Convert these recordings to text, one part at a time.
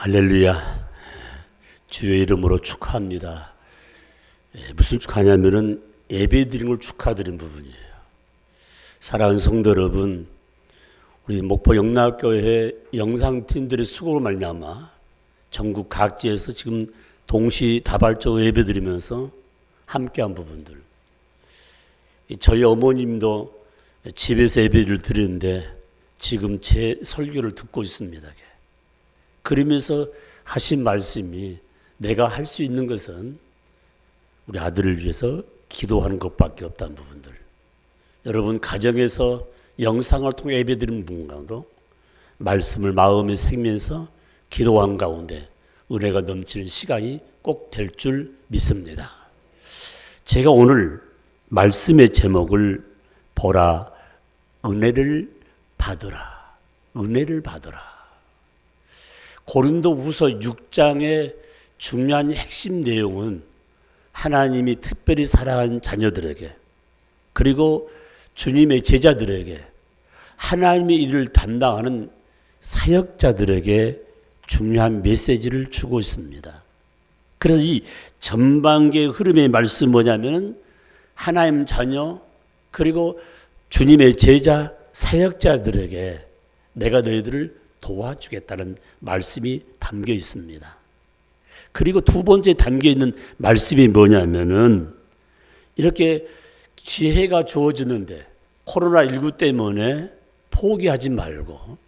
할렐루야. 주의 이름으로 축하합니다. 무슨 축하냐면은 예배 드린 걸 축하드린 부분이에요. 사랑하는 성도 여러분, 우리 목포 영락교회 영상팀들의 수고로 말미암아 전국 각지에서 지금 동시다발적으로 예배 드리면서 함께한 부분들. 저희 어머님도 집에서 예배를 드리는데 지금 제 설교를 듣고 있습니다. 그러면서 하신 말씀이 내가 할 수 있는 것은 우리 아들을 위해서 기도하는 것밖에 없다는 부분들. 여러분 가정에서 영상을 통해 예배드리는 분과도 말씀을 마음에 새기면서 기도하는 가운데 은혜가 넘치는 시간이 꼭 될 줄 믿습니다. 제가 오늘 말씀의 제목을 보라, 은혜를 받으라. 은혜를 받으라. 고린도후서 6장의 중요한 핵심 내용은 하나님이 특별히 사랑한 자녀들에게 그리고 주님의 제자들에게 하나님의 일을 담당하는 사역자들에게 중요한 메시지를 주고 있습니다. 그래서 이 전반기의 흐름의 말씀 뭐냐면은 하나님 자녀 그리고 주님의 제자 사역자들에게 내가 너희들을 도와주겠다는 말씀이 담겨 있습니다. 그리고 두 번째 담겨 있는 말씀이 뭐냐면은 이렇게 기회가 주어지는데 코로나19 때문에 포기하지 말고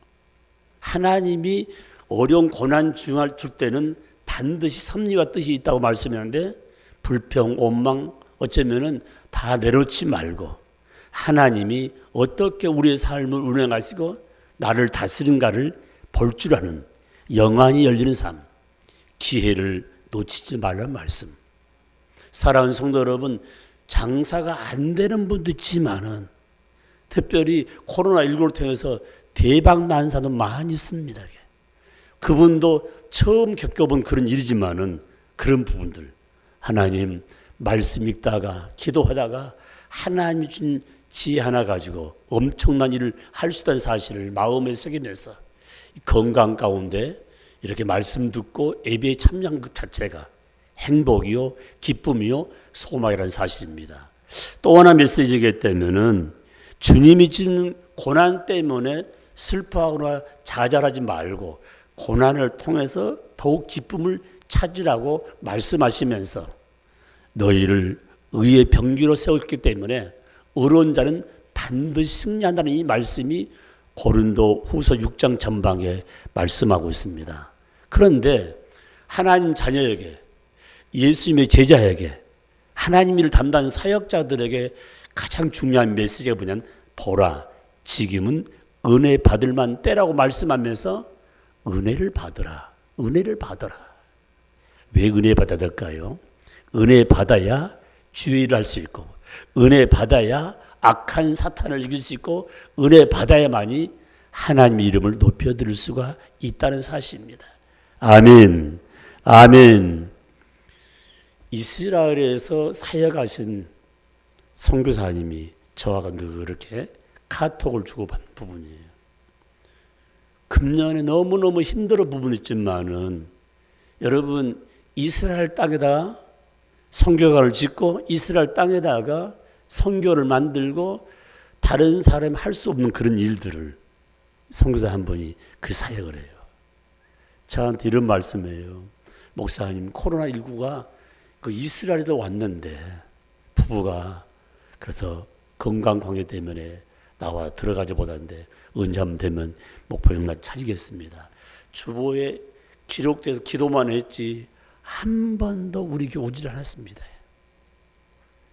하나님이 어려운 고난 중할 줄 때는 반드시 섭리와 뜻이 있다고 말씀하는데 불평, 원망 어쩌면은 다 내려놓지 말고 하나님이 어떻게 우리의 삶을 운행하시고 나를 다스린가를 볼 줄 아는 영안이 열리는 삶, 기회를 놓치지 말라는 말씀. 사랑하는 성도 여러분, 장사가 안 되는 분도 있지만은 특별히 코로나19를 통해서 대박 난 사람도 많이 있습니다. 그분도 처음 겪어본 그런 일이지만은 그런 부분들 하나님 말씀 읽다가 기도하다가 하나님이 준 지혜 하나 가지고 엄청난 일을 할 수 있다는 사실을 마음에 새기면서 건강 가운데 이렇게 말씀 듣고 예배에 참여한 것 자체가 행복이요 기쁨이요 소망이라는 사실입니다. 또 하나 메시지가 되면은 주님이 주는 고난 때문에 슬퍼하거나 좌절하지 말고 고난을 통해서 더욱 기쁨을 찾으라고 말씀하시면서 너희를 의의 병기로 세웠기 때문에 어려운 자는 반드시 승리한다는 이 말씀이 고린도후서 6장 전방에 말씀하고 있습니다. 그런데 하나님 자녀에게 예수님의 제자에게 하나님 일을 담당하는 사역자들에게 가장 중요한 메시지가 뭐냐면 보라 지금은 은혜 받을 만 때라고 말씀하면서 은혜를 받으라. 은혜를 받으라. 왜 은혜 받아야 될까요? 은혜 받아야 주의 일을 할 수 있고 은혜 받아야 악한 사탄을 이길 수 있고 은혜 받아야만이 하나님의 이름을 높여드릴 수가 있다는 사실입니다. 아멘. 아멘. 이스라엘에서 사역하신 선교사님이 저하고 늘 이렇게 카톡을 주고받는 부분이에요. 금년에 너무너무 힘들어 부분이 있지만은 여러분 이스라엘 땅에다 선교관을 짓고 이스라엘 땅에다가 선교를 만들고 다른 사람이 할 수 없는 그런 일들을 선교사 한 분이 그 사역을 해요. 저한테 이런 말씀이에요. 목사님 코로나19가 그 이스라엘에도 왔는데 부부가 그래서 건강 관계 때문에 나와 들어가지 못하는데 언제쯤 되면 목포 영락 찾으겠습니다. 주보에 기록돼서 기도만 했지 한 번도 우리 교회 오질 않았습니다.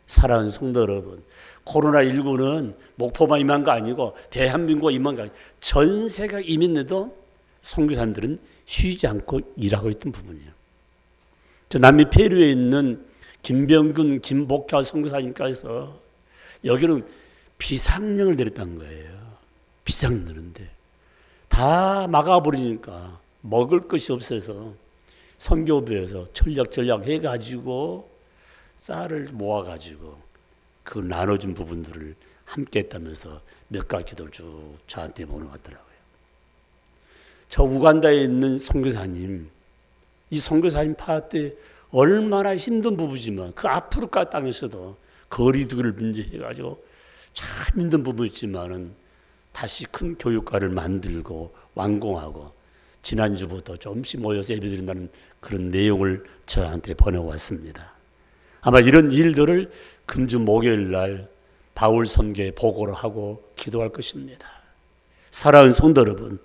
사랑하는 성도 여러분, 코로나19는 목포만 임한 거 아니고 대한민국에 임한 거 아니고 전 세계 이민에도 선교사님들은 쉬지 않고 일하고 있던 부분이에요. 저 남미 페루에 있는 김병근, 김복화 선교사님께서 여기는 비상령을 내렸다는 거예요. 비상령 내렸는데 다 막아버리니까 먹을 것이 없어서 선교부에서 전략 해가지고 쌀을 모아가지고 그 나눠준 부분들을 함께 했다면서 몇 가지 기도를 쭉 저한테 보내왔더라고요. 저 우간다에 있는 선교사님 이 선교사님 파악 때 얼마나 힘든 부부지만 그 아프리카 땅에서도 거리두기를 문제해가지고 참 힘든 부부였지만은 다시 큰 교육과를 만들고 완공하고 지난주부터 조금씩 모여서 예배드린다는 그런 내용을 저한테 보내왔습니다. 아마 이런 일들을 금주 목요일 날 바울 선교에 보고를 하고 기도할 것입니다. 사랑하는 성도 여러분,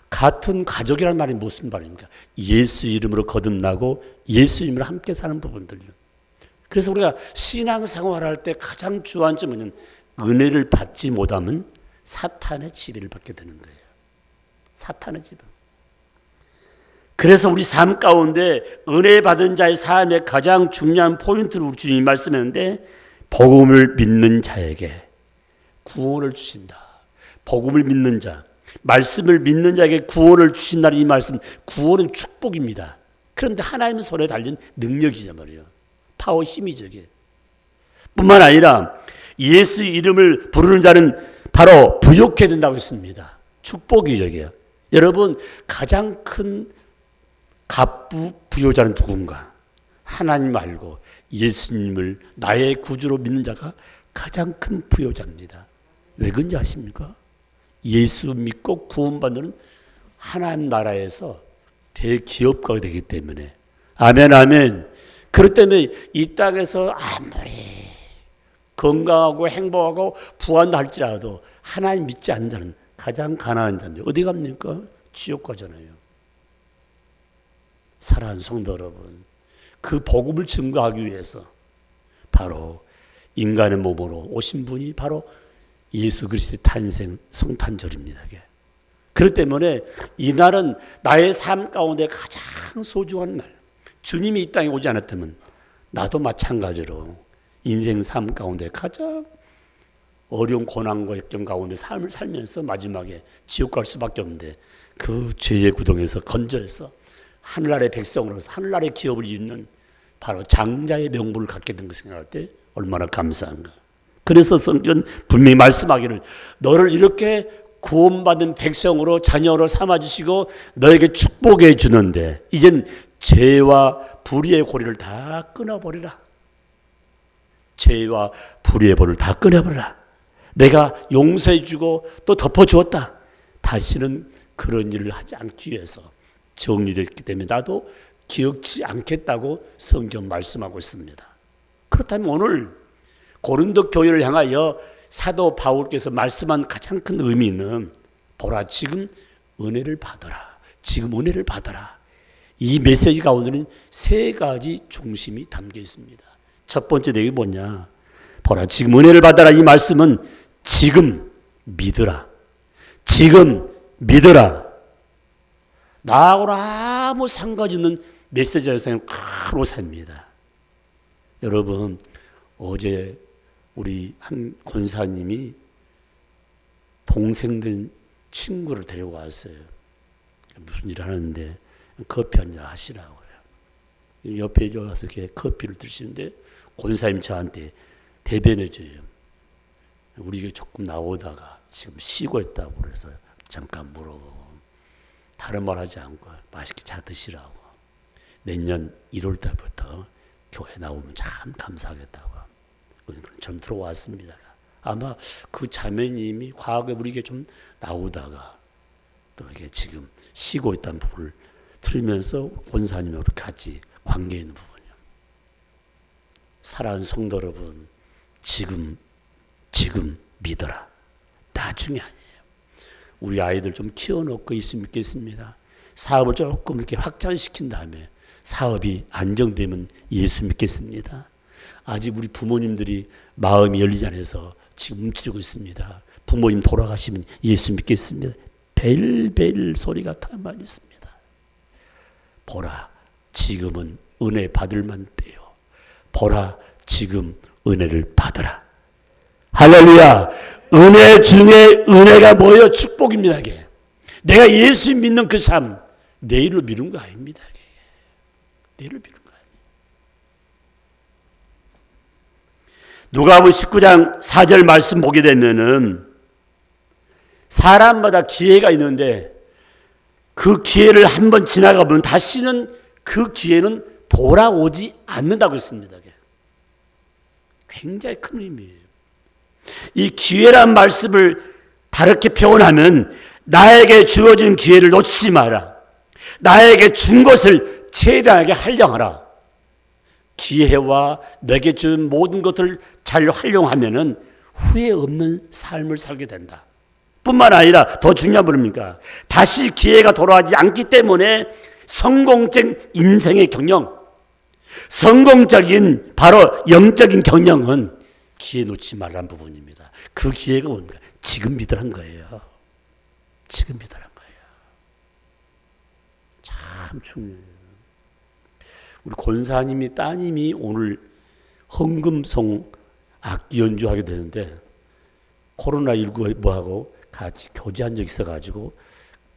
같은 가족이란 말이 무슨 말입니까? 예수 이름으로 거듭나고 예수 이름으로 함께 사는 부분들요. 그래서 우리가 신앙생활을 할 때 가장 중요한 점은 은혜를 받지 못하면 사탄의 지배를 받게 되는 거예요. 사탄의 지배. 그래서 우리 삶 가운데 은혜 받은 자의 삶의 가장 중요한 포인트를 우리 주님이 말씀했는데 복음을 믿는 자에게 구원을 주신다. 복음을 믿는 자, 말씀을 믿는 자에게 구원을 주신다는 이 말씀, 구원은 축복입니다. 그런데 하나님의 손에 달린 능력이란 말이에요. 파워, 힘이 저게. 뿐만 아니라 예수 이름을 부르는 자는 바로 부욕해야 된다고 했습니다. 축복이 저게요. 여러분, 가장 큰 갑부 부요자는 누군가? 하나님 알고 예수님을 나의 구주로 믿는 자가 가장 큰 부요자입니다. 왜 그런지 아십니까? 예수 믿고 구원받는 하나님 나라에서 대기업가가 되기 때문에. 아멘, 아멘. 그렇기 때문에 이 땅에서 아무리 건강하고 행복하고 부한다 할지라도 하나님 믿지 않는 자는 가장 가난한 자인데 어디 갑니까? 지옥 가잖아요. 사랑하는 성도 여러분, 그 복음을 증거하기 위해서 바로 인간의 몸으로 오신 분이 바로 예수 그리스도의 탄생 성탄절입니다. 그렇기 때문에 이 날은 나의 삶 가운데 가장 소중한 날. 주님이 이 땅에 오지 않았다면 나도 마찬가지로 인생 삶 가운데 가장 어려운 고난과 역경 가운데 삶을 살면서 마지막에 지옥 갈 수밖에 없는데 그 죄의 구덩이에서 건져서 하늘나라의 백성으로서 하늘나라의 기업을 잇는 바로 장자의 명분을 갖게 된 것을 생각할 때 얼마나 감사한가. 그래서 성경 분명히 말씀하기를 너를 이렇게 구원받은 백성으로 자녀로 삼아주시고 너에게 축복해 주는데 이젠 죄와 불의의 고리를 다 끊어버리라. 죄와 불의의 고리를 다 끊어버리라. 내가 용서해 주고 또 덮어주었다. 다시는 그런 일을 하지 않기 위해서 정리됐기 때문에 나도 기억지 않겠다고 성경 말씀하고 있습니다. 그렇다면 오늘 고린도 교회를 향하여 사도 바울께서 말씀한 가장 큰 의미는 보라 지금 은혜를 받아라. 지금 은혜를 받아라. 이 메시지 가운데는 세 가지 중심이 담겨 있습니다. 첫 번째 내용이 뭐냐? 보라 지금 은혜를 받아라. 이 말씀은 지금 믿으라. 지금 믿으라. 나하고는 아무 상관이 없는 메시지를 큰 오사입니다. 여러분 어제 우리 한 권사님이 동생된 친구를 데리고 왔어요. 무슨 일을 하는데 커피 한잔 하시라고요. 옆에 와서 이렇게 커피를 드시는데 권사님 저한테 대변해줘요. 우리 조금 나오다가 지금 쉬고 있다고 그래서 잠깐 물어보고 다른 말 하지 않고 맛있게 잘 드시라고. 내년 1월 달부터 교회 나오면 참 감사하겠다고. 좀 들어왔습니다. 아마 그 자매님이 과거에 우리에게 좀 나오다가 또 이게 지금 쉬고 있다는 부분을 들으면서 권사님하고 같이 관계 있는 부분이요. 사랑하는 성도 여러분, 지금 믿어라. 나중에 아니에요. 우리 아이들 좀 키워놓고 있으면 믿겠습니다. 사업을 조금 이렇게 확장시킨 다음에 사업이 안정되면 예수 믿겠습니다. 아직 우리 부모님들이 마음이 열리지 않아서 지금 움츠리고 있습니다. 부모님 돌아가시면 예수 믿겠습니다. 벨벨 소리가 다 많이 있습니다. 보라, 지금은 은혜 받을 만 때요. 보라, 지금 은혜를 받아라. 할렐루야. 은혜 중에 은혜가 뭐예요? 축복입니다. 이게. 내가 예수 믿는 그 삶, 내일로 미룬 거 아닙니다. 이게. 내일로 미룬 거 아니에요. 누가복음 19장 4절 말씀 보게 되면은 사람마다 기회가 있는데 그 기회를 한번 지나가 보면 다시는 그 기회는 돌아오지 않는다고 했습니다. 굉장히 큰 의미예요. 이 기회란 말씀을 다르게 표현하면 나에게 주어진 기회를 놓치지 마라. 나에게 준 것을 최대하게 활용하라. 기회와 내게 준 모든 것을 잘 활용하면은 후회 없는 삶을 살게 된다. 뿐만 아니라 더 중요한 부분입니까? 다시 기회가 돌아오지 않기 때문에 성공적 인생의 경영, 성공적인 바로 영적인 경영은 기회 놓지 말라는 부분입니다. 그 기회가 뭡니까? 지금 믿으란 거예요. 지금 믿으란 거예요. 참 중요해요. 우리 권사님이 따님이 오늘 헌금송 악기 연주하게 되는데 코로나19 뭐하고 같이 교제한 적이 있어가지고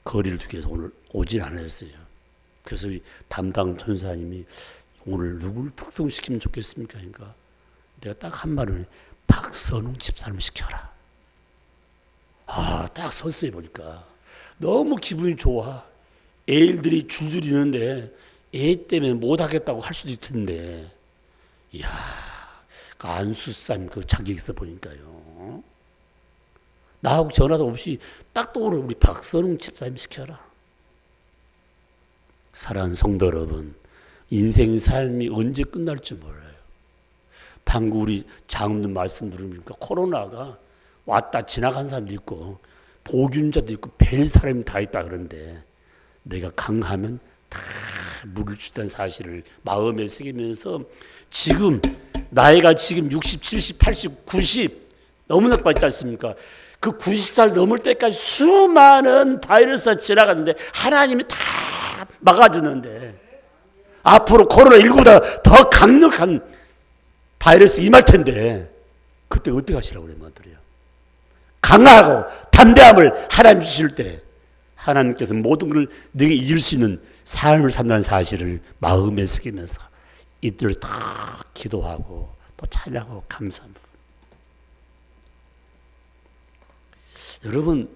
거리를 두기 위해서 오늘 오진 않았어요. 그래서 담당 전사님이 오늘 누구를 특송시키면 좋겠습니까? 그러니까 내가 딱 한 말을 박선웅 집사님 시켜라. 딱 섰어요 보니까 너무 기분이 좋아. 애들이 줄줄 있는데 애 때문에 못하겠다고 할 수도 있을 텐데, 이야, 그 안수쌈 그 자격 있어 보니까요. 나하고 전화도 없이 딱 떠오르 우리 박선웅 집사님 시켜라. 사랑하는 성도 여러분, 인생 삶이 언제 끝날지 몰라요. 방금 우리 장로님 말씀 들으니까 코로나가 왔다 지나간 사람도 있고 보균자도 있고 별 사람이 다 있다 그런데 내가 강하면 다 물을 주다는 사실을 마음에 새기면서 지금 나이가 지금 60, 70, 80, 90 너무나 빠졌지 않습니까? 그 90살 넘을 때까지 수많은 바이러스가 지나갔는데 하나님이 다 막아주는데 앞으로 코로나19보다 더 강력한 바이러스 임할 텐데 그때 어떻게 하시라고 그래요? 강하고 담대함을 하나님 주실 때 하나님께서 모든 걸 내게 이길 수 있는 삶을 산다는 사실을 마음에 새기면서 이들 다 기도하고 또 찬양하고 감사합니다. 여러분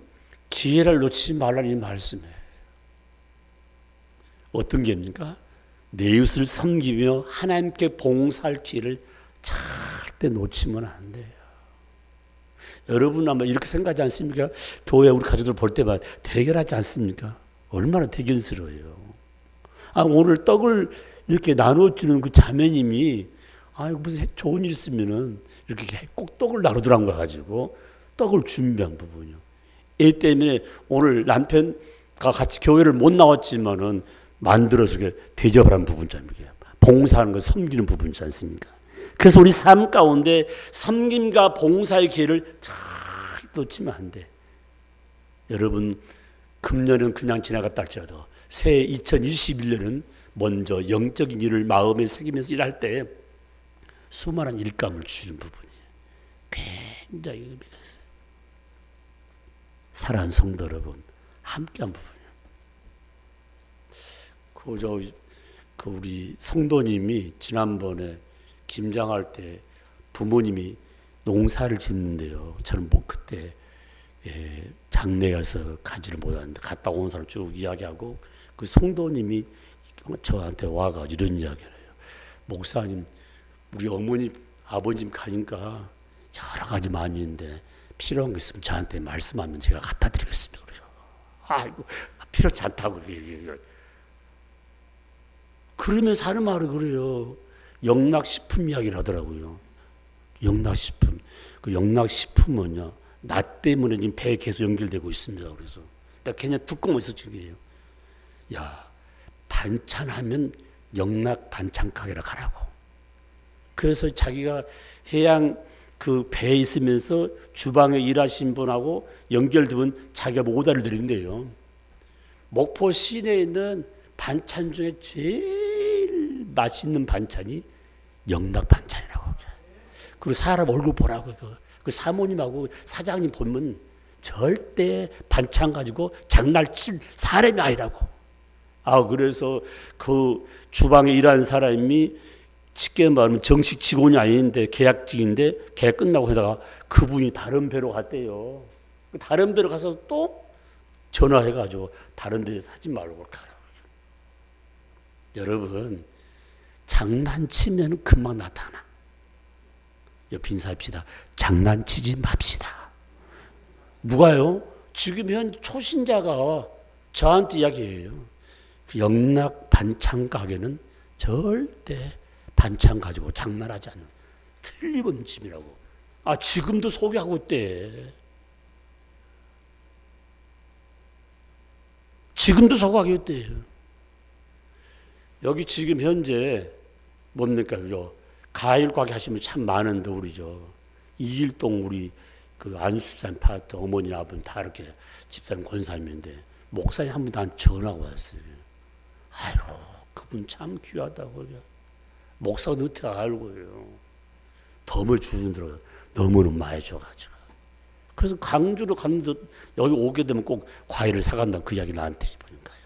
기회를 놓치지 말라는 이 말씀이에요. 어떤 게입니까? 내 이웃을 섬기며 하나님께 봉사할 기회를 절대 놓치면 안 돼요. 여러분 아마 이렇게 생각하지 않습니까? 교회 우리 가족들 볼 때마다 대결하지 않습니까? 얼마나 대견스러워요. 오늘 떡을 이렇게 나눠주는 그 자매님이 무슨 좋은 일 있으면은 이렇게 꼭 떡을 나누더란 거 가지고 떡을 준비한 부분이요. 애 때문에 오늘 남편과 같이 교회를 못 나왔지만은 만들어서 대접을 한 부분입니다. 봉사하는 거 섬기는 부분이지 않습니까? 그래서 우리 삶 가운데 섬김과 봉사의 기회를 잘 놓치면 안 돼. 여러분 금년은 그냥 지나갔다 할지라도 새해 2021년은 먼저 영적인 일을 마음에 새기면서 일할 때 수많은 일감을 주시는 부분이에요. 굉장히 의미가 있어요. 사랑하는 성도 여러분, 함께한 부분이에요. 그 우리 성도님이 지난번에 김장할 때 부모님이 농사를 짓는데요. 저는 그때 장례 가서 가지를 못하는데 갔다 온 사람 쭉 이야기하고 그 성도님이 저한테 와가 이런 이야기를 해요. 목사님, 우리 어머니, 아버님 가니까 여러 가지 많이 있는데 필요한 거 있으면 저한테 말씀하면 제가 갖다 드리겠습니다. 그래요. 아이고, 필요치 않다고. 그러면서 하는 말이 그래요. 영락식품 이야기를 하더라고요. 영락식품. 그 영락식품은요, 나 때문에 지금 배에 계속 연결되고 있습니다. 그래서. 나 그냥 뚜껑을 있었지. 야, 반찬하면 영락 반찬 가게로 가라고. 그래서 자기가 해양 그 배에 있으면서 주방에 일하신 분하고 연결되면 자기가 오다를 드린대요. 목포 시내에 있는 반찬 중에 제일 맛있는 반찬이 영락 반찬이라고. 그리고 사람 얼굴 보라고. 그 사모님하고 사장님 보면 절대 반찬 가지고 장난칠 사람이 아니라고. 그래서 그 주방에 일하는 사람이 쉽게 말하면 정식 직원이 아닌데 계약직인데 계약 끝나고 하다가 그분이 다른 배로 갔대요. 다른 배로 가서 또 전화해가지고 다른 데 하지 말고 가라. 여러분, 장난치면 금방 나타나. 옆 인사합시다. 장난치지 맙시다. 누가요? 지금 현 초신자가 저한테 이야기해요. 그 영락 반찬 가게는 절대 반찬 가지고 장난하지 않는 틀림없는 집이라고. 아, 지금도 소개하고 있대. 지금도 소개하고 있대요. 여기 지금 현재 뭡니까? 가일 가게 하시면 참 많은데, 우리죠. 이일동 우리 그 안수산 파트 어머니 아버님 다 이렇게 집사님 권사님인데 목사님 한 분 다 전화가 왔어요. 아이고, 그분 참 귀하다고요. 목사가 늦게 알고요. 덤을 주는 대로 너무너무 많이 줘가지고. 그래서 강주로 갔는데 여기 오게 되면 꼭 과일을 사간다, 그 이야기 나한테 해보니까요.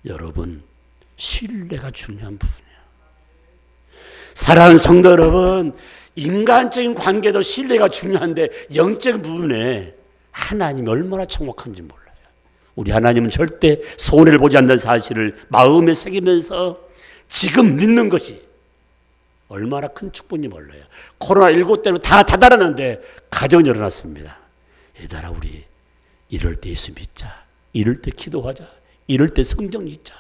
여러분, 신뢰가 중요한 부분이에요. 사랑하는 성도 여러분, 인간적인 관계도 신뢰가 중요한데 영적인 부분에 하나님이 얼마나 정확한지 몰라요. 우리 하나님은 절대 손해를 보지 않는 사실을 마음에 새기면서 지금 믿는 것이 얼마나 큰 축복인지 몰라요. 코로나19 때문에 다 닫아놨는데 가정이 열어놨습니다. 얘들아, 우리 이럴 때 예수 믿자. 이럴 때 기도하자. 이럴 때 성경 읽자.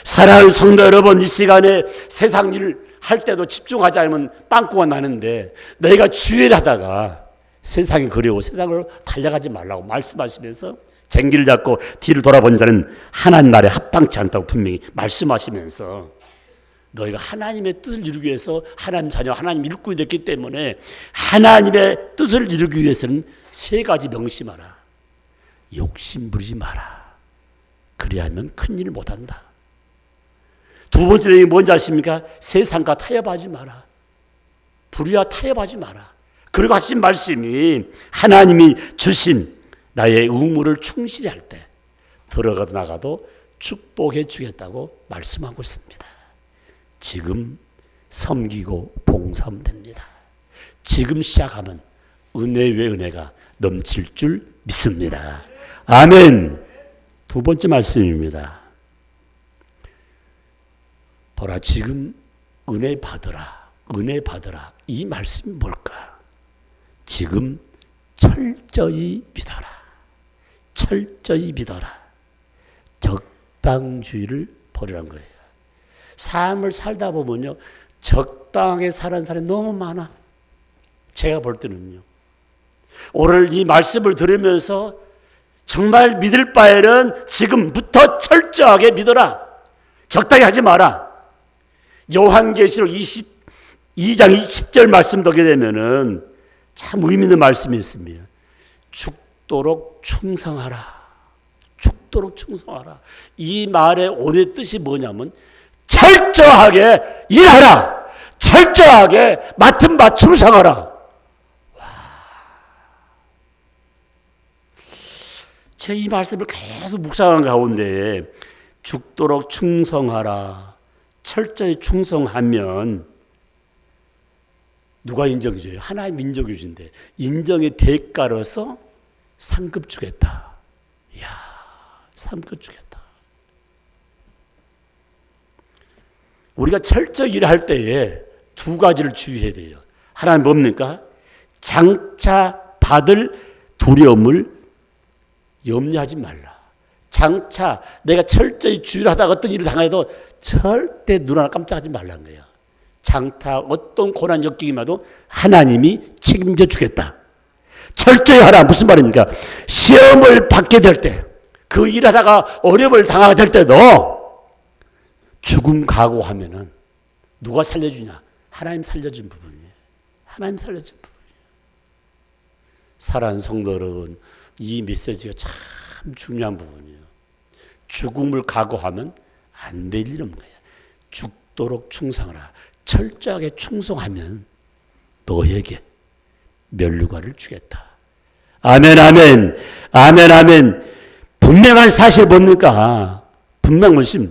사랑하는 성도 여러분, 이 시간에 세상 일 할 때도 집중하지 않으면 빵꾸가 나는데, 너희가 주의를 하다가 세상이 그리워 세상으로 달려가지 말라고 말씀하시면서 쟁기를 잡고 뒤를 돌아본 자는 하나님 나라에 합당치 않다고 분명히 말씀하시면서, 너희가 하나님의 뜻을 이루기 위해서 하나님 자녀, 하나님 일꾼이 됐기 때문에 하나님의 뜻을 이루기 위해서는 세 가지 명심하라. 욕심 부리지 마라. 그리하면 큰 일을 못한다. 두 번째 내용이 뭔지 아십니까? 세상과 타협하지 마라. 불의와 타협하지 마라. 그리고 하신 말씀이 하나님이 주신 나의 의무를 충실히 할 때 들어가도 나가도 축복해 주겠다고 말씀하고 있습니다. 지금 섬기고 봉사하면 됩니다. 지금 시작하면 은혜 외 은혜가 넘칠 줄 믿습니다. 아멘. 두 번째 말씀입니다. 보라, 지금 은혜 받으라. 은혜 받으라. 이 말씀이 뭘까? 지금 철저히 믿어라. 철저히 믿어라. 적당주의를 버리라는 거예요. 삶을 살다 보면요, 적당하게 사는 사람이 너무 많아. 제가 볼 때는요. 오늘 이 말씀을 들으면서 정말 믿을 바에는 지금부터 철저하게 믿어라. 적당히 하지 마라. 요한계시록 22장 20절 말씀 보게 되면은 참 의미 있는 말씀이 있습니다. 죽도록 충성하라. 죽도록 충성하라. 이 말의 오늘의 뜻이 뭐냐면 철저하게 일하라. 철저하게 맡은 바 충성하라. 제가 이 말씀을 계속 묵상한 가운데 죽도록 충성하라. 철저히 충성하면 누가 인정해줘요? 하나님 인정해주신대. 인정의 대가로서 상급 주겠다. 이야, 상급 주겠다. 우리가 철저히 일할 때에 두 가지를 주의해야 돼요. 하나는 뭡니까? 장차 받을 두려움을 염려하지 말라. 장차 내가 철저히 주의를 하다가 어떤 일을 당해도 절대 눈 하나 깜짝하지 말라는 거예요. 장차 어떤 고난 역경이마도 하나님이 책임져 주겠다. 철저히 하라. 무슨 말입니까? 시험을 받게 될 때, 그 일하다가 어려움을 당하게 될 때도 죽음 각오하면은 누가 살려주냐? 하나님 살려준 부분이에요. 하나님 살려준 부분이에요. 사랑하는 성도 여러분, 이 메시지가 참 중요한 부분이에요. 죽음을 각오하면 안 될 일 없는 거예요. 죽도록 충성하라. 철저하게 충성하면 너에게 면류관을 주겠다. 아멘, 아멘, 아멘, 아멘. 분명한 사실 뭡니까? 분명한 것이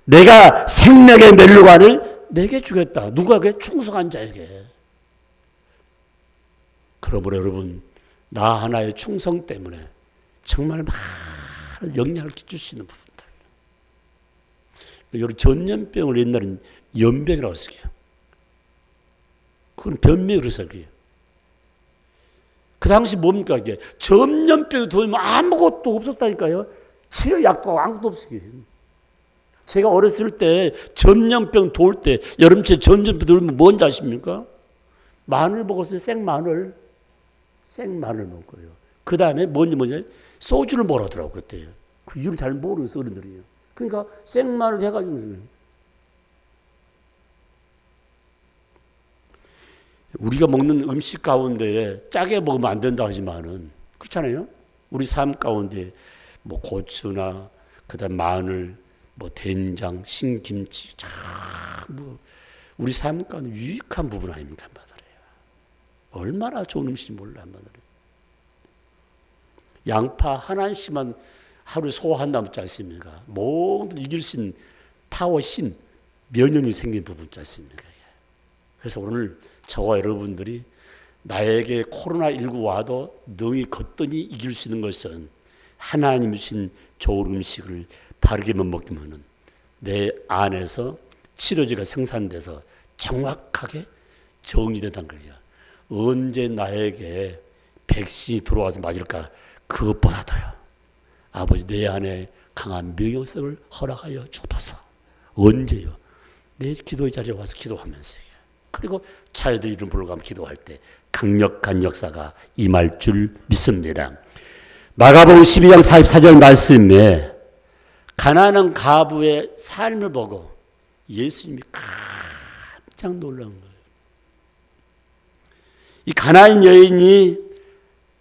내가 생명의 면류관을 내게 주겠다. 누구에게? 충성한 자에게. 그러므로 여러분, 나 하나의 충성 때문에 정말 많은 영향을 끼칠 수 있는 부분들. 여러분 전염병을 옛날엔 연병이라고 했어요. 그건 변명으로 써요. 그 당시 뭡니까 이게? 전염병이 돌면 아무것도 없었다니까요. 치료약도 아무것도 없어요. 제가 어렸을 때 전염병 돌 때 여름철 전염병 돌면 뭔지 아십니까? 마늘 먹었어요. 생마늘. 생마늘 먹고요. 그 다음에 뭐냐? 소주를 먹으라고 그랬대요. 그 이유를 잘 모르겠어 어른들이요. 그러니까 생마늘 해가지고 우리가 먹는 음식 가운데 짜게 먹으면 안 된다 하지만은 그렇잖아요. 우리 삶 가운데 뭐 고추나 그다음 마늘, 뭐 된장, 신김치, 뭐 우리 삶 가운데 유익한 부분 아닙니까 한마디로. 얼마나 좋은 음식인지 몰라 한마디로. 양파 하나씩만 하루 소화한다면 있지 않습니까? 모든 이길 수 있는 파워, 힘, 면역이 생긴 부분 있지 않습니까? 그래서 오늘 저와 여러분들이 나에게 코로나19 와도 능히 걷더니 이길 수 있는 것은 하나님 주신 좋은 음식을 바르게만 먹으면 내 안에서 치료제가 생산돼서 정확하게 정리된다는 거죠. 언제 나에게 백신이 들어와서 맞을까? 그것보다도요. 아버지 내 안에 강한 명령성을 허락하여 주옵소서. 언제요? 내 기도의 자리에 와서 기도하면서요. 그리고 자녀들 이름 부르고 기도할 때 강력한 역사가 임할 줄 믿습니다. 마가복음 12장 44절 말씀에 가난한 과부의 삶을 보고 예수님이 깜짝 놀란 거예요. 이 가나안 여인이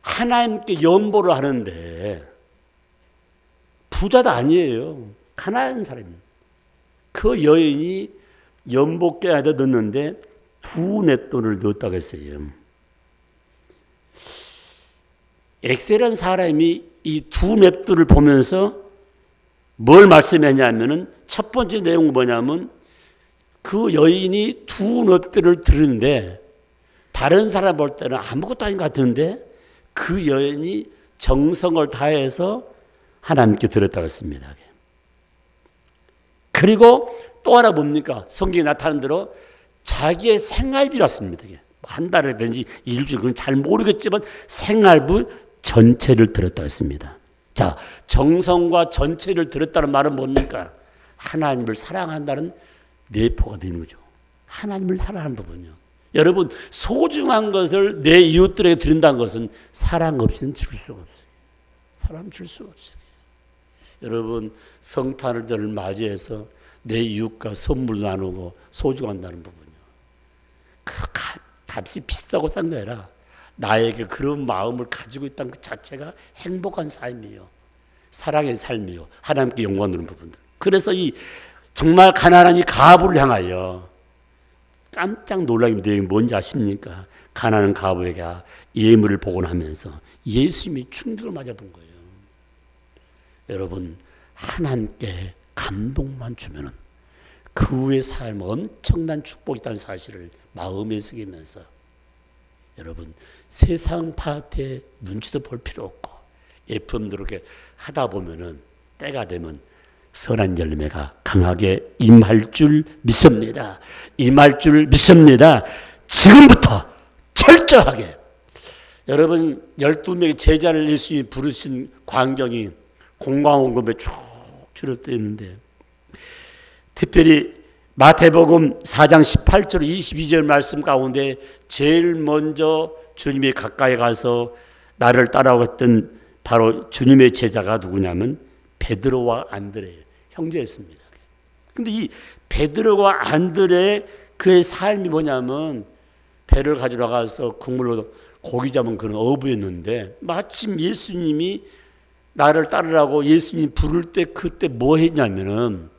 하나님께 연보를 하는데 부자도 아니에요. 가난한 사람입니다. 그 여인이 연복궤에다 넣었는데 2냇돈을 넣었다고 했어요. 엑셀한 사람이 이 2넵돈을 보면서 뭘 말씀했냐면은 첫 번째 내용은 뭐냐면 그 여인이 2넵돈을 드리는데 다른 사람 볼 때는 아무것도 아닌 것 같은데 그 여인이 정성을 다해서 하나님께 드렸다고 했습니다. 그리고 또 하나 뭡니까? 성경에 나타난 대로 자기의 생활비였습니다. 한 달에 든지 일주일, 그건 잘 모르겠지만 생활비 전체를 드렸다고 했습니다. 자, 정성과 전체를 드렸다는 말은 뭡니까? 하나님을 사랑한다는 내포가 되는 거죠. 하나님을 사랑하는 부분이요. 여러분, 소중한 것을 내 이웃들에게 드린다는 것은 사랑 없이는 줄 수가 없어요. 사랑 줄 수가 없어요. 여러분, 성탄을 맞이해서 내 이웃과 선물 나누고 소중한다는 부분이요. 그 값이 비싸고 싼 게 아니라 나에게 그런 마음을 가지고 있다는 그 자체가 행복한 삶이에요. 사랑의 삶이요. 하나님께 영광 드리는 부분들. 그래서 이 정말 가난한 이 과부를 향하여 깜짝 놀라게 된 뭔지 아십니까? 가난한 과부에게 예물을 복원하면서 예수님이 충격을 맞아본 거예요. 여러분, 하나님께 감동만 주면은 그 후의 삶은 엄청난 축복이 있다는 사실을 마음에 새기면서 여러분, 세상 파트에 눈치도 볼 필요 없고 예품들에게 하다 보면은 때가 되면 선한 열매가 강하게 임할 줄 믿습니다. 임할 줄 믿습니다. 지금부터 철저하게 여러분 12명의 제자를 예수님이 부르신 광경이 공광원금에 쭉 줄어져 있는데 특별히 마태복음 4장 18절 22절 말씀 가운데 제일 먼저 주님이 가까이 가서 나를 따라왔던 바로 주님의 제자가 누구냐면 베드로와 안드레 형제였습니다. 근데 이 베드로와 안드레 그의 삶이 뭐냐면 배를 가지러 가서 국물로 고기 잡은 그런 어부였는데 마침 예수님이 나를 따르라고 예수님 부를 때 그때 뭐 했냐면은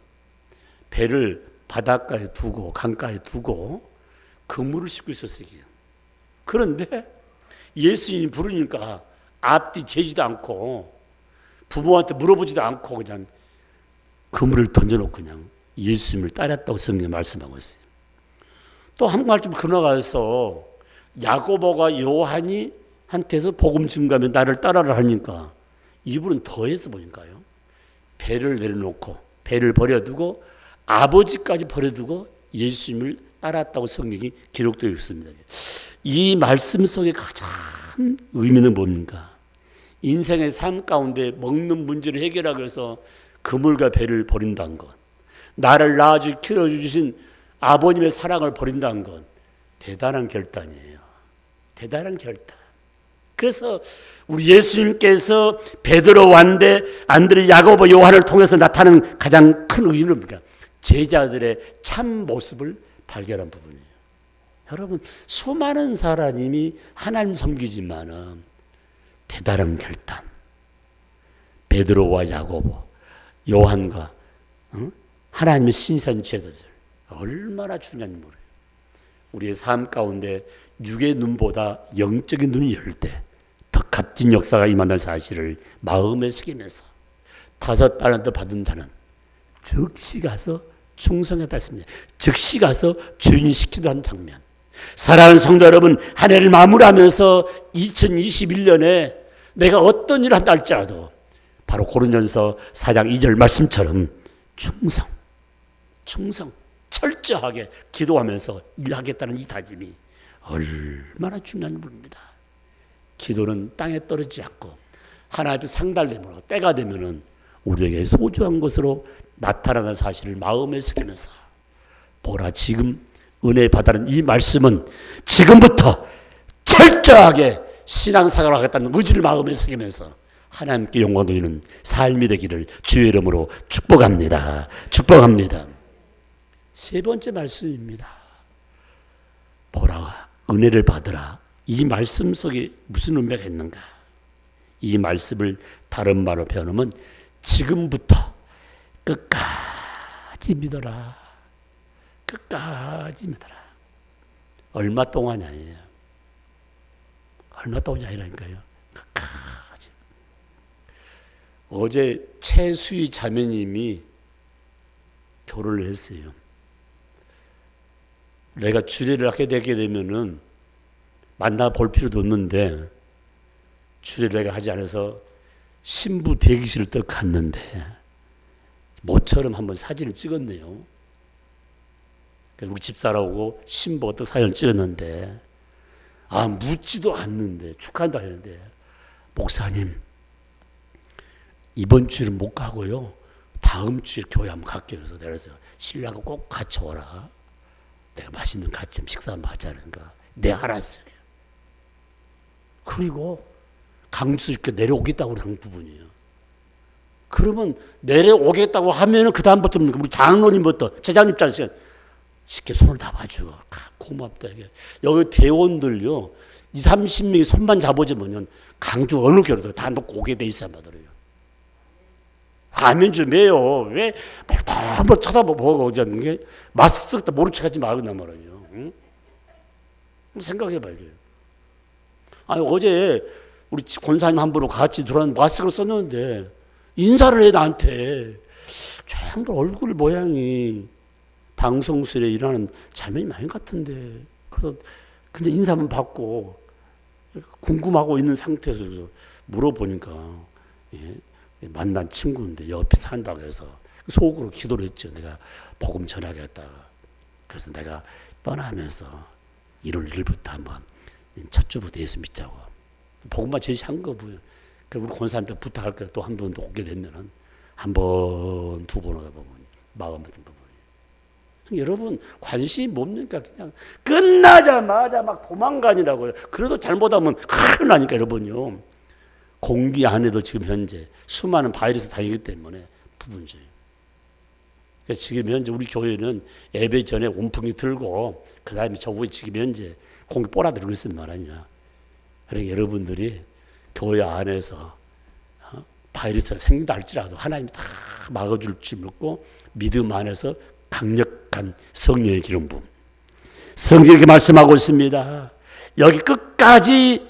배를 바닷가에 두고 강가에 두고 그물을 싣고 있었어요. 그런데 예수님이 부르니까 앞뒤 재지도 않고 부모한테 물어보지도 않고 그냥 그물을 던져놓고 그냥 예수님을 따랐다고 성경에 말씀하고 있어요. 또 한 가지 좀 그나가서 야고보가 요한이 한테서 복음 증가하면 나를 따라라 하니까 이분은 더해서 보니까요. 배를 내려놓고 배를 버려두고 아버지까지 버려두고 예수님을 따랐다고 성경이 기록되어 있습니다. 이 말씀 속에 가장 의미는 뭡니까? 인생의 삶 가운데 먹는 문제를 해결하기 위해서 그물과 배를 버린다는 것, 나를 낳아주 키워주신 아버님의 사랑을 버린다는 것, 대단한 결단이에요. 대단한 결단. 그래서 우리 예수님께서 베드로, 완데, 안드레, 야고보, 요한을 통해서 나타나는 가장 큰 의미는 뭡니까? 제자들의 참 모습을 발견한 부분이에요. 여러분, 수많은 사람이 하나님 섬기지만은 대단한 결단. 베드로와 야고보, 요한과 하나님의 신선 제자들 얼마나 중요한지 모르요. 우리의 삶 가운데 육의 눈보다 영적인 눈이 열 때 더 값진 역사가 임한다는 사실을 마음에 새기면서 5달란트 받은 자는 즉시 가서 충성했다 했습니다. 즉시 가서 주인이 시키도 한 장면. 사랑하는 성도 여러분, 한 해를 마무리하면서 2021년에 내가 어떤 일을 한다 할지라도 바로 고린도전서 4장 2절 말씀처럼 충성, 철저하게 기도하면서 일하겠다는 이 다짐이 얼마나 중요한 분입니다. 기도는 땅에 떨어지지 않고 하나님 앞에 상달됨으로 때가 되면은 우리에게 소중한 것으로 나타나는 사실을 마음에 새기면서 보라, 지금 은혜 받아는 이 말씀은 지금부터 철저하게 신앙생활을 하겠다는 의지를 마음에 새기면서 하나님께 영광 돌리는 삶이 되기를 주의 이름으로 축복합니다. 축복합니다. 세 번째 말씀입니다. 보라, 은혜를 받으라. 이 말씀 속에 무슨 의미가 있는가? 이 말씀을 다른 말로 표현하면 지금부터 끝까지 믿어라. 끝까지 믿어라. 얼마 동안이 아니에요. 얼마 동안이 아니라니까요. 끝까지. 어제 최수희 자매님이 교를 했어요. 내가 주례를 하게 되게 되면은 만나볼 필요도 없는데 주례를 내가 하지 않아서 신부 대기실을 또 갔는데 모처럼 한번 사진을 찍었네요. 우리 집사라고 신부가 또 사진을 찍었는데 묻지도 않는데 축하한다 했는데 목사님 이번 주일은 못 가고요. 다음 주에 교회 한번 갈게요. 그래서 내가 신랑하고 꼭 같이 오라. 내가 맛있는 같이 식사 한번 하자는가. 네, 알았어요. 그리고 강주 이렇게 내려오겠다고 한 부분이에요. 그러면 내려오겠다고 하면은 그 다음부터 우리 장로님부터 제자님 입장에서 쉽게 손을 잡아주고 고맙다 이게. 여기 대원들요 20-30명이 손만 잡아주면 강주 어느 교회도 다 놓고 오게 돼 있어야 말이에요. 가면 좀 해요. 왜 한번 쳐다보고 오자는 게 마스크 쓰겠다 모른 척하지 말고 말이에요. 응? 생각해봐요. 어제 우리 권사님 한 분하고 같이 들어왔는데 마스크를 썼는데 인사를 해 나한테. 전부 얼굴 모양이 방송실에 일하는 자매님 아닌 것 같은데. 그래서 근데 인사만 받고 궁금하고 있는 상태에서 물어보니까 만난 친구인데 옆에 산다고 해서 속으로 기도를 했죠. 내가 복음 전하겠다. 그래서 내가 떠나면서 1월 1일부터 한번 첫 주부터 예수 믿자고 복음만 제시한 거고요. 우리 권사님한테 부탁할 거야. 또 한 번 더 오게 되면은 한 번, 두 번 오다 보면 마음 같은 부분이. 여러분 관심이 뭡니까? 그냥 끝나자마자 막 도망가니라고요. 그래도 잘못하면 큰일 나니까 여러분요. 공기 안에도 지금 현재 수많은 바이러스 다니기 때문에 부분이에요. 그러니까 지금 현재 우리 교회는 예배 전에 온풍이 들고 그 다음에 저후에 지금 현재 공기 뽀라들고 있단 말이냐. 그러니까 여러분들이 교회 안에서 바이러스가 생긴다 할지라도 하나님이 다 막아줄 줄 믿고 믿음 안에서 강력한 성령의 기름 부음. 성경이 이렇게 말씀하고 있습니다. 여기 끝까지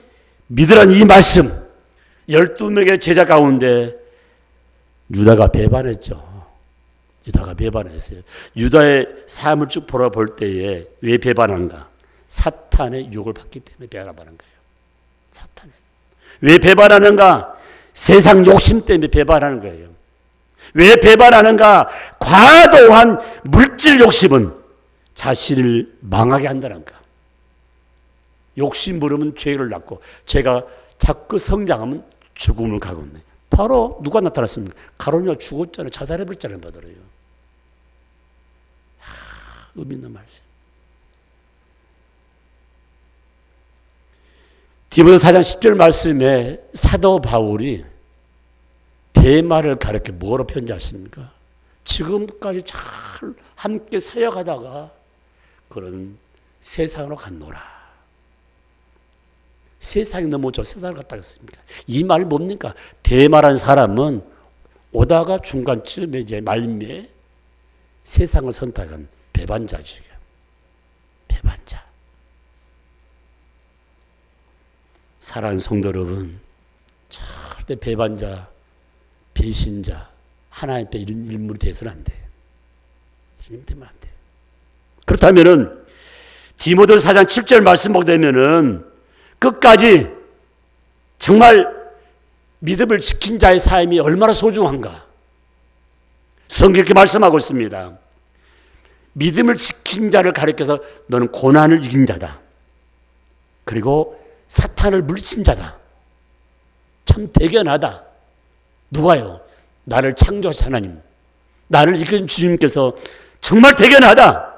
믿으라는 이 말씀. 12명의 제자 가운데 유다가 배반했죠. 유다가 배반했어요. 유다의 삶을 쭉 돌아볼 때에 왜 배반한가? 사탄의 유혹을 받기 때문에 배반하는 거예요. 사탄의. 왜 배반하는가? 세상 욕심 때문에 배반하는 거예요. 왜 배반하는가? 과도한 물질 욕심은 자신을 망하게 한다는 거. 욕심 부르면 죄를 낳고 죄가 자꾸 성장하면 죽음을 가고 있네. 바로 누가 나타났습니까? 가룟유다 죽었잖아요. 자살해버렸잖아요. 바다로요. 의미 있는 말씀. 디모데 4장 10절 말씀에 사도 바울이 대마를 가르쳐 뭐로 편지하십니까? 지금까지 잘 함께 사역하다가 그런 세상으로 갔노라. 세상이 너무 좋아 세상을 갔다 갔습니까? 이 말 뭡니까? 대마라는 사람은 오다가 중간쯤에 이제 말미에 세상을 선택한 배반자죠. 배반자. 사랑하는 성도 여러분, 절대 배반자, 배신자, 하나님 앞에 이런 인물이 돼서는 안 돼. 이런 되면 안 돼. 그렇다면은 디모데 4장 7절 말씀 보게 되면은 끝까지 정말 믿음을 지킨 자의 삶이 얼마나 소중한가. 성경이 이렇게 말씀하고 있습니다. 믿음을 지킨 자를 가리켜서 너는 고난을 이긴 자다. 그리고 사탄을 물리친 자다. 참 대견하다. 누가요? 나를 창조하신 하나님, 나를 이끈 주님께서 정말 대견하다.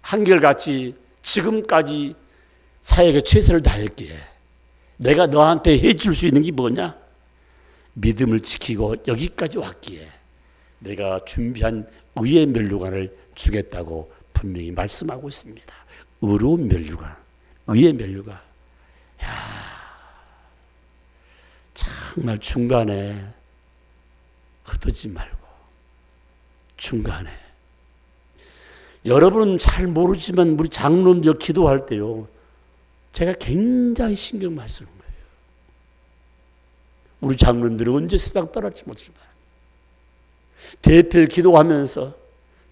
한결같이 지금까지 사역에 최선을 다했기에 내가 너한테 해줄 수 있는 게 뭐냐? 믿음을 지키고 여기까지 왔기에 내가 준비한 의의 면류관을 주겠다고 분명히 말씀하고 있습니다. 의로운 면류관, 의의 면류관. 정말 중간에 흩어지지 말고 중간에 여러분은 잘 모르지만 우리 장로님들 기도할 때요 제가 굉장히 신경 많이 쓰는 거예요. 우리 장로님들은 언제 세상 떠날지 모르지만 대표 기도하면서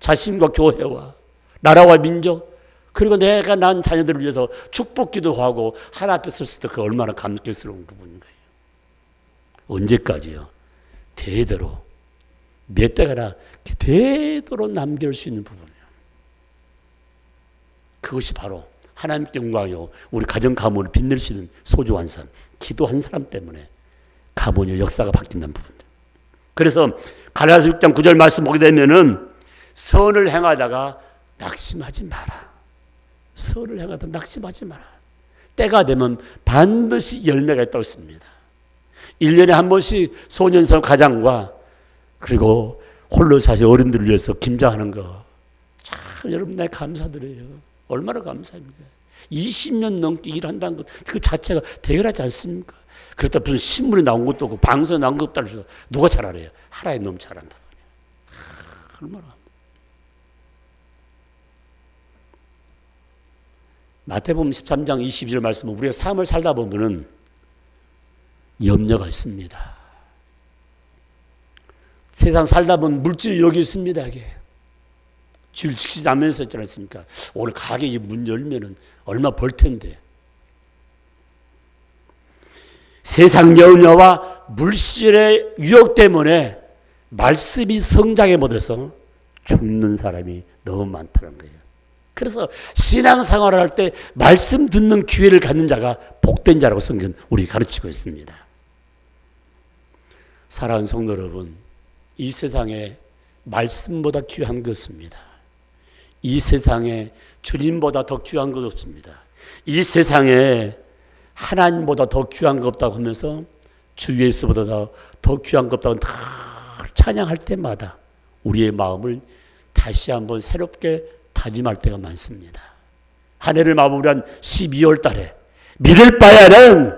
자신과 교회와 나라와 민족 그리고 내가 난 자녀들을 위해서 축복 기도하고 하나 앞에 섰을 때 그 얼마나 감격스러운 부분인가요? 언제까지요? 대대로 몇 대가나 대대로 남길 수 있는 부분이에요. 그것이 바로 하나님께 영광이요 우리 가정 가문을 빛낼 수 있는 소중한 삶, 기도한 사람 때문에 가문의 역사가 바뀐다는 부분들. 그래서 갈라디아서 6장 9절 말씀 보게 되면은 선을 행하다가 낙심하지 마라. 선을 행하다 낙심하지 마라. 때가 되면 반드시 열매가 있다고 했습니다. 1년에 한 번씩 소년성 가장과 그리고 홀로 사실 어른들을 위해서 김장하는 거 참 여러분 내 감사드려요. 얼마나 감사합니까? 20년 넘게 일한다는 것 그 자체가 대결하지 않습니까? 그렇다 무슨 신문에 나온 것도 없고 방송에 나온 것도 없다 해서 누가 잘 알아요? 하나님 너무 잘한다. 얼마나 마태복음 13장 22절 말씀은 우리가 삶을 살다 보면은 염려가 있습니다. 세상 살다 보면 물질이 여기 있습니다. 이게 줄 지키지 않으면서 했지 않습니까? 오늘 가게 문 열면은 얼마 벌 텐데. 세상 염려와 물질의 유혹 때문에 말씀이 성장에 못해서 죽는 사람이 너무 많다는 거예요. 그래서 신앙생활을 할 때 말씀 듣는 기회를 갖는 자가 복된 자라고 성경은 우리 가르치고 있습니다. 사랑하는 성도 여러분, 이 세상에 말씀보다 귀한 것 없습니다. 이 세상에 주님보다 더 귀한 것 없습니다. 이 세상에 하나님보다 더 귀한 것 없다고 하면서 주 예수보다 더 귀한 것 없다고 찬양할 때마다 우리의 마음을 다시 한번 새롭게 다짐할 때가 많습니다. 한 해를 마무리한 12월 달에 믿을 바에는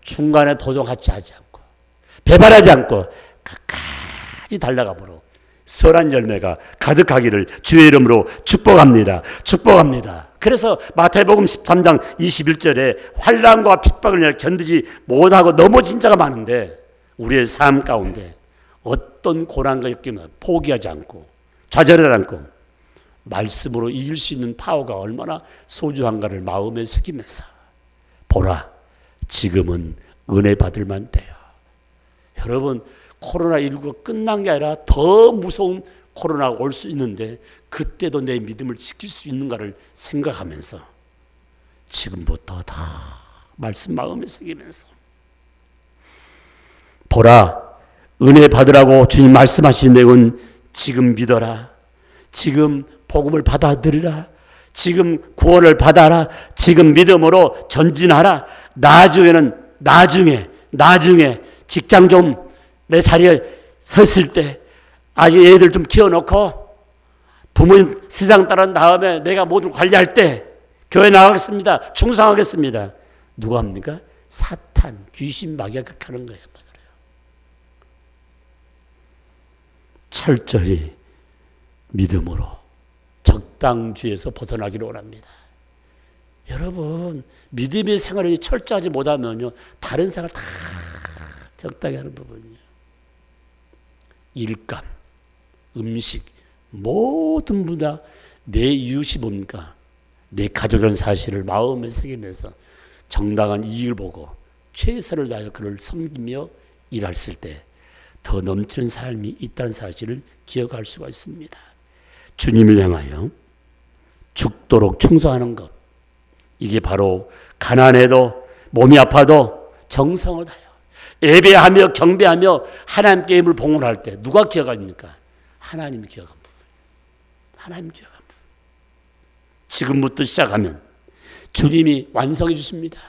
중간에 도전하지 않고 배반하지 않고 끝까지 달려가 보러 선한 열매가 가득하기를 주의 이름으로 축복합니다. 축복합니다. 그래서 마태복음 13장 21절에 환난과 핍박을 견디지 못하고 넘어진 자가 많은데 우리의 삶 가운데 어떤 고난과 역경을 포기하지 않고 좌절하지 않고 말씀으로 이길 수 있는 파워가 얼마나 소중한가를 마음에 새기면서 보라 지금은 은혜 받을 만때요. 여러분 코로나19가 끝난 게 아니라 더 무서운 코로나가 올 수 있는데 그때도 내 믿음을 지킬 수 있는가를 생각하면서 지금부터 다 말씀 마음에 새기면서 보라, 은혜 받으라고 주님 말씀하신 내용은 지금 믿어라, 지금 복음을 받아들이라, 지금 구원을 받아라, 지금 믿음으로 전진하라. 나중에 직장 좀 내 자리에 섰을 때 아직 애들 좀 키워놓고 부모님 세상 따른 다음에 내가 모든 관리할 때 교회 나가겠습니다, 충성하겠습니다. 누가 합니까? 사탄, 귀신, 마귀가 그렇게 하는 거예요. 철저히 믿음으로 적당주의에서 벗어나기를 원합니다. 여러분, 믿음의 생활이 철저하지 못하면요, 다른 생활 다 적당히 하는 부분이에요. 일감, 음식, 모든 분야 내 이웃이 뭡니까? 내 가족이라는 사실을 마음에 새기면서 정당한 이익을 보고 최선을 다하여 그를 섬기며 일했을 때 더 넘치는 삶이 있다는 사실을 기억할 수가 있습니다. 주님을 향하여 죽도록 충성하는 것, 이게 바로 가난해도 몸이 아파도 정성을 다하여 예배하며 경배하며 하나님께 힘을 봉헌할 때 누가 기억합니까? 하나님이 기억합니다. 하나님 기억합니다. 지금부터 시작하면 주님이 완성해 주십니다.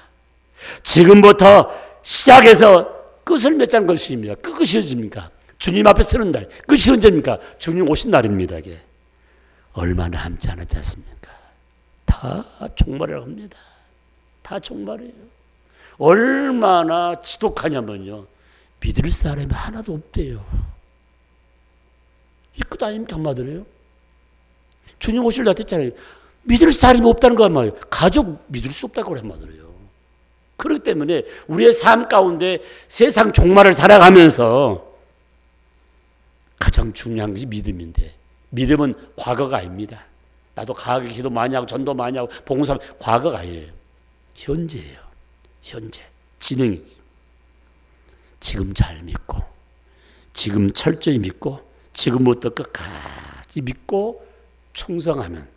지금부터 시작해서 끝을 맺자는 것입니다. 끝이 언제입니까? 주님 앞에 서는 날. 끝이 언제입니까? 주님 오신 날입니다. 이게 얼마 남지 않았지 않습니까? 다 종말이라고 합니다. 다 종말이에요. 얼마나 지독하냐면요, 믿을 사람이 하나도 없대요. 이 끝 아닙니까? 한마디로요. 주님 오실 날 됐잖아요. 믿을 사람이 없다는 거 말이에요. 가족 믿을 수 없다고 한마디로요. 그렇기 때문에 우리의 삶 가운데 세상 종말을 살아가면서 가장 중요한 것이 믿음인데, 믿음은 과거가 아닙니다. 나도 과거에 기도 많이 하고 전도 많이 하고 봉사, 과거가 아니에요. 현재예요. 현재 진행이. 지금 잘 믿고, 지금 철저히 믿고, 지금부터 끝까지 믿고 충성하면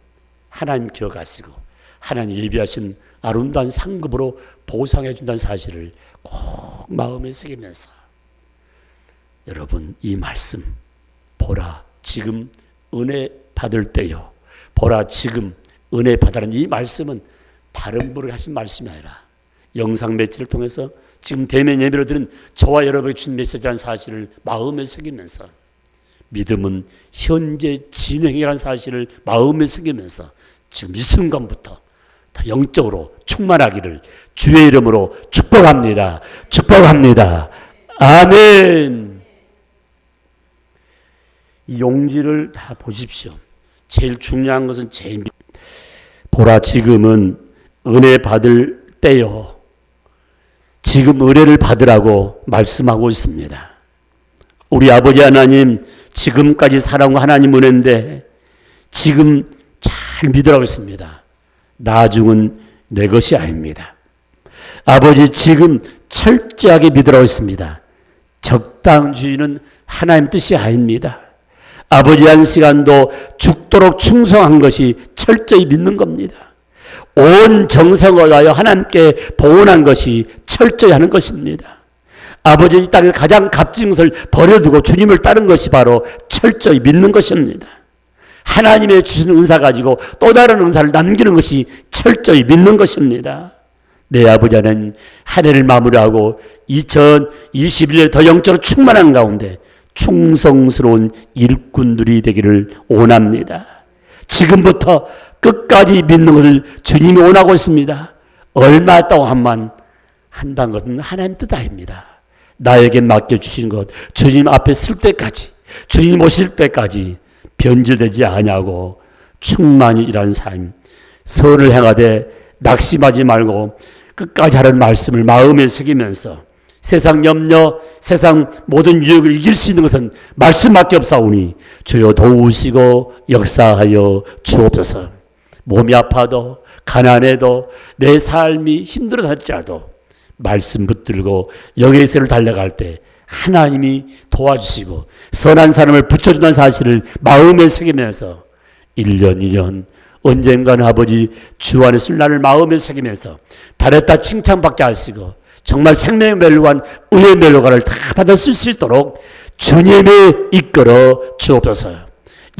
하나님 기억하시고 하나님 예비하신 아름다운 상급으로 보상해 준다는 사실을 꼭 마음에 새기면서, 여러분, 이 말씀 보라, 지금 은혜 받을 때요, 보라, 지금 은혜 받으라는 이 말씀은 다른 분이 하신 말씀이 아니라 영상 매체를 통해서 지금 대면 예배로 드린 저와 여러분에게 준 메시지라는 사실을 마음에 새기면서, 믿음은 현재 진행이라는 사실을 마음에 새기면서 지금 이 순간부터 다 영적으로 충만하기를 주의 이름으로 축복합니다. 축복합니다. 아멘. 이 용지를 다 보십시오. 제일 중요한 것은 보라, 지금은 은혜 받을 때요. 지금 은혜를 받으라고 말씀하고 있습니다. 우리 아버지 하나님, 지금까지 살아온 하나님 은혜인데 지금 잘 믿으라고 했습니다. 나중은 내 것이 아닙니다. 아버지, 지금 철저하게 믿으라고 했습니다. 적당주의는 하나님 뜻이 아닙니다. 아버지, 한 시간도 죽도록 충성한 것이 철저히 믿는 겁니다. 온 정성을 다하여 하나님께 봉헌한 것이 철저히 하는 것입니다. 아버지, 이 땅에서 가장 값진 것을 버려두고 주님을 따른 것이 바로 철저히 믿는 것입니다. 하나님의 주신 은사 가지고 또 다른 은사를 남기는 것이 철저히 믿는 것입니다. 내 아버지 하나님, 한 해를 마무리하고 2021년 더 영적으로 충만한 가운데 충성스러운 일꾼들이 되기를 원합니다. 지금부터 끝까지 믿는 것을 주님이 원하고 있습니다. 얼마 동안만 한다는 것은 하나님 뜻 아닙니다. 나에게 맡겨주신 것, 주님 앞에 쓸 때까지, 주님 오실 때까지 변질되지 아니하고 충만히 일하는 삶, 선을 행하되 낙심하지 말고 끝까지 하는 말씀을 마음에 새기면서 세상 염려, 세상 모든 유혹을 이길 수 있는 것은 말씀밖에 없사오니 주여 도우시고 역사하여 주옵소서. 몸이 아파도 가난해도 내 삶이 힘들어 할지라도 말씀 붙들고 영의 세를 달려갈 때 하나님이 도와주시고 선한 사람을 붙여준다는 사실을 마음에 새기면서 1년 2년 언젠가는 아버지 주 안에 있을 나를 마음에 새기면서 달에다 칭찬받게 하시고 정말 생명의 멜로간 의의 멜로간을 다 받아쓸 수 있도록 주님이 이끌어 주옵소서.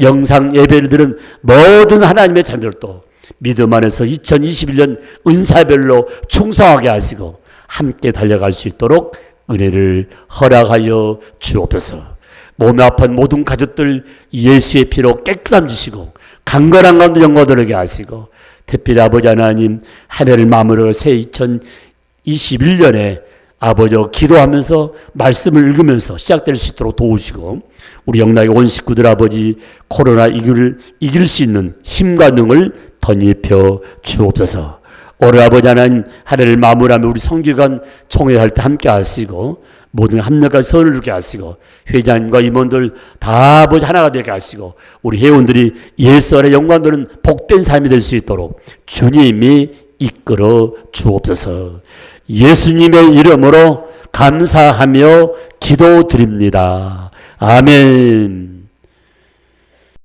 영상 예배를 드린 모든 하나님의 자녀들도 믿음 안에서 2021년 은사별로 충성하게 하시고 함께 달려갈 수 있도록 은혜를 허락하여 주옵소서. 몸에 아픈 모든 가족들 예수의 피로 깨끗함 주시고 강건한 가운데 영광들에게 하시고 특별히 아버지 하나님 한 해를 마무리로 새 2021년에 아버지 기도하면서 말씀을 읽으면서 시작될 수 있도록 도우시고 우리 영락의 온 식구들 아버지 코로나 이길 수 있는 힘과 능을 덧입혀 주옵소서. 오늘 아버지 하나님 한 해를 마무리하며 우리 성기관 총회할 때 함께 하시고 모든 합력과 선을 이루게 하시고 회장님과 임원들 다 아버지 하나가 되게 하시고 우리 회원들이 예수 안에 영광 도는 복된 삶이 될 수 있도록 주님이 이끌어 주옵소서. 예수님의 이름으로 감사하며 기도드립니다. 아멘.